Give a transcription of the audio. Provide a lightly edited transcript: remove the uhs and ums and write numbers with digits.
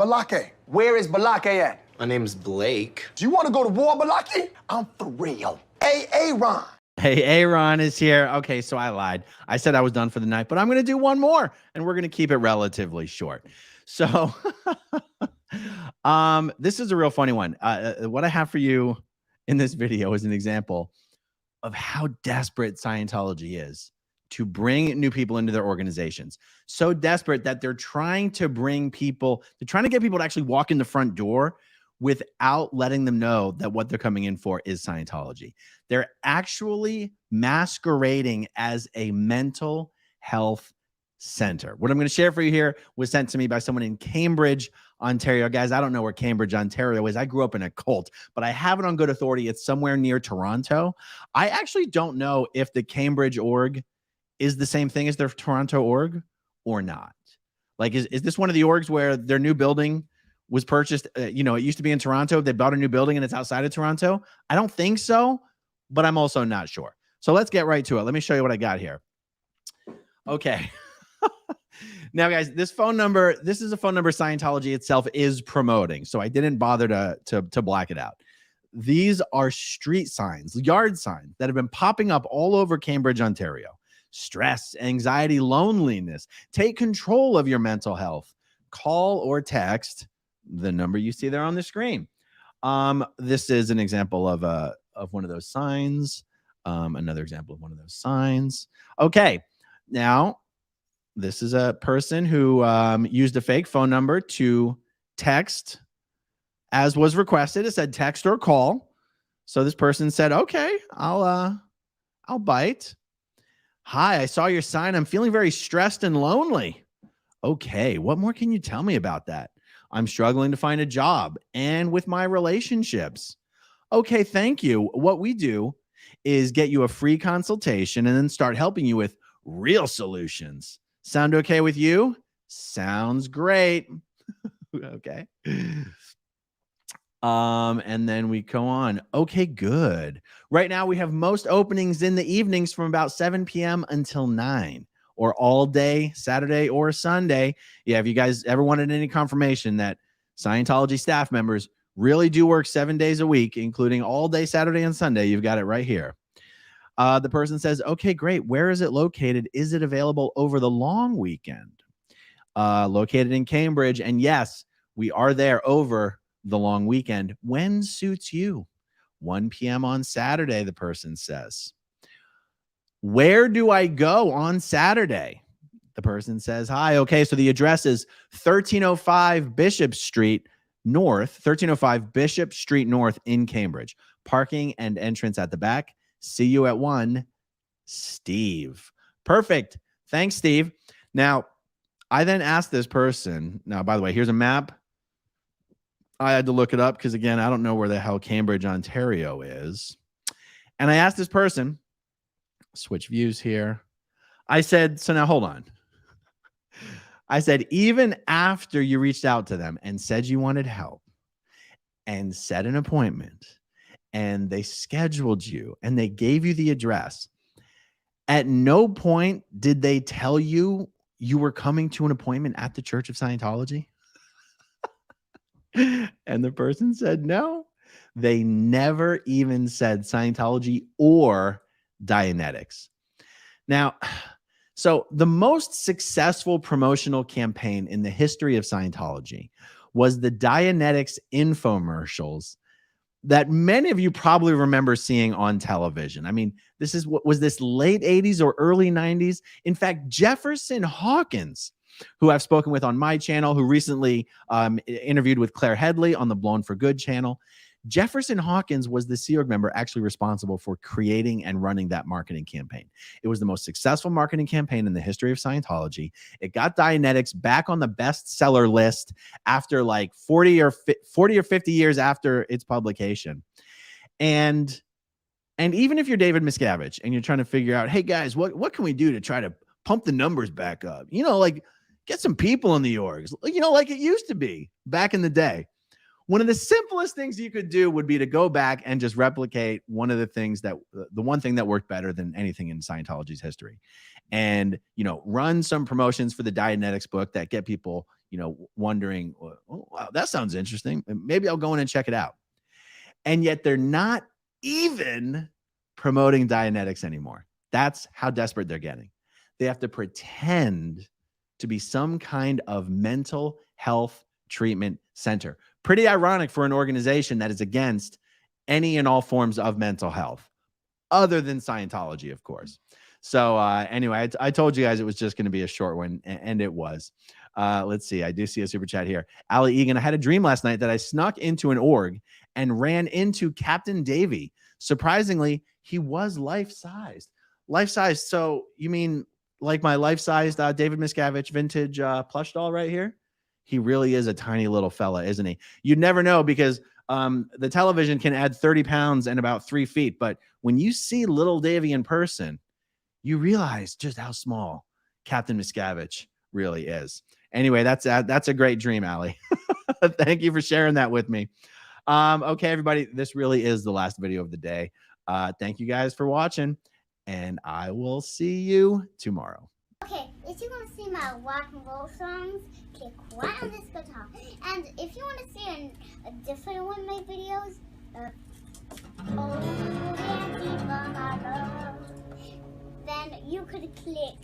Balake. Where is Balake at? My name's Blake. Do you want to go to war, Balake? I'm for real. Hey, Aaron. Hey, Aaron is here. Okay, so I lied. I said I was done for the night, but I'm going to do one more, and we're going to keep it relatively short. So this is a real funny one. What I have for you in this video is an example of how desperate Scientology is to bring new people into their organizations. So desperate that they're trying to get people to actually walk in the front door without letting them know that what they're coming in for is Scientology. They're actually masquerading as a mental health center. What I'm going to share for you here was sent to me by someone in Cambridge, Ontario. Guys, I don't know where Cambridge, Ontario is. I grew up in a cult, but I have it on good authority. It's somewhere near Toronto. I actually don't know if the Cambridge org is the same thing as their Toronto org or not. Like, is this one of the orgs where their new building was purchased? It used to be in Toronto. They bought a new building and it's outside of Toronto. I don't think so, but I'm also not sure. So let's get right to it. Let me show you what I got here. Okay. Now, guys, this is a phone number Scientology itself is promoting. So I didn't bother to black it out. These are street signs, yard signs that have been popping up all over Cambridge, Ontario. Stress, anxiety, loneliness. Take control of your mental health. Call or text the number you see there on the screen. This is an example of one of those signs. Another example of one of those signs. Okay, now this is a person who used a fake phone number to text, as was requested. It said text or call. So this person said, "Okay, I'll bite. Hi, I saw your sign. I'm feeling very stressed and lonely. Okay, what more can you tell me about that? I'm struggling to find a job and with my relationships. Okay, thank you. What we do is get you a free consultation and then start helping you with real solutions. Sound okay with you? Sounds great." Okay. And then we go on. Okay, good. Right now we have most openings in the evenings from about 7 p.m. until 9, or all day, Saturday or Sunday. Yeah, if you guys ever wanted any confirmation that Scientology staff members really do work 7 days a week, including all day Saturday and Sunday, you've got it right here. The person says, okay, great. Where is it located? Is it available over the long weekend? Located in Cambridge. And yes, we are there over the long weekend. When suits you? 1 p.m. on Saturday, the person says. Where do I go on Saturday? The person says, hi. Okay, so the address is 1305 Bishop Street North, 1305 Bishop Street North in Cambridge. Parking and entrance at the back. See you at 1, Steve. Perfect. Thanks, Steve. Now, I then asked this person. Now, by the way, here's a map. I had to look it up because, again, I don't know where the hell Cambridge, Ontario is. And I asked this person, switch views here. I said, so now hold on. I said, even after you reached out to them and said you wanted help and set an appointment and they scheduled you and they gave you the address, at no point did they tell you you were coming to an appointment at the Church of Scientology? And the person said, no, they never even said Scientology or Dianetics. Now, so the most successful promotional campaign in the history of Scientology was the Dianetics infomercials that many of you probably remember seeing on television. I mean, was this late 80s or early 90s? In fact, Jefferson Hawkins, who I've spoken with on my channel, who recently interviewed with Claire Headley on the Blown for Good channel. Jefferson Hawkins was the Sea Org member actually responsible for creating and running that marketing campaign. It was the most successful marketing campaign in the history of Scientology. It got Dianetics back on the bestseller list after like 40 or 50 years after its publication. And even if you're David Miscavige and you're trying to figure out, hey guys, what can we do to try to pump the numbers back up? You know, like get some people in the orgs, you know, like it used to be back in the day. One of the simplest things you could do would be to go back and just replicate the one thing that worked better than anything in Scientology's history. And, you know, run some promotions for the Dianetics book that get people, wondering, oh, wow, that sounds interesting. Maybe I'll go in and check it out. And yet they're not even promoting Dianetics anymore. That's how desperate they're getting. They have to pretend to be some kind of mental health treatment center. Pretty ironic for an organization that is against any and all forms of mental health, other than Scientology, of course. So anyway, I told you guys it was just going to be a short one, and it was. Let's see. I do see a super chat here. Ali Egan, I had a dream last night that I snuck into an org and ran into Captain Davy. Surprisingly, he was life-sized. Life-sized. So you mean like my life-sized David Miscavige vintage plush doll right here? He really is a tiny little fella, isn't he? You'd never know because the television can add 30 pounds and about 3 feet. But when you see little Davy in person, you realize just how small Captain Miscavige really is. Anyway, that's a great dream, Allie. Thank you for sharing that with me. Okay, everybody, this really is the last video of the day. Thank you guys for watching, and I will see you tomorrow. Okay, if you want to see my rock and roll songs, click right on this guitar. And if you want to see a different one of my videos, then you could click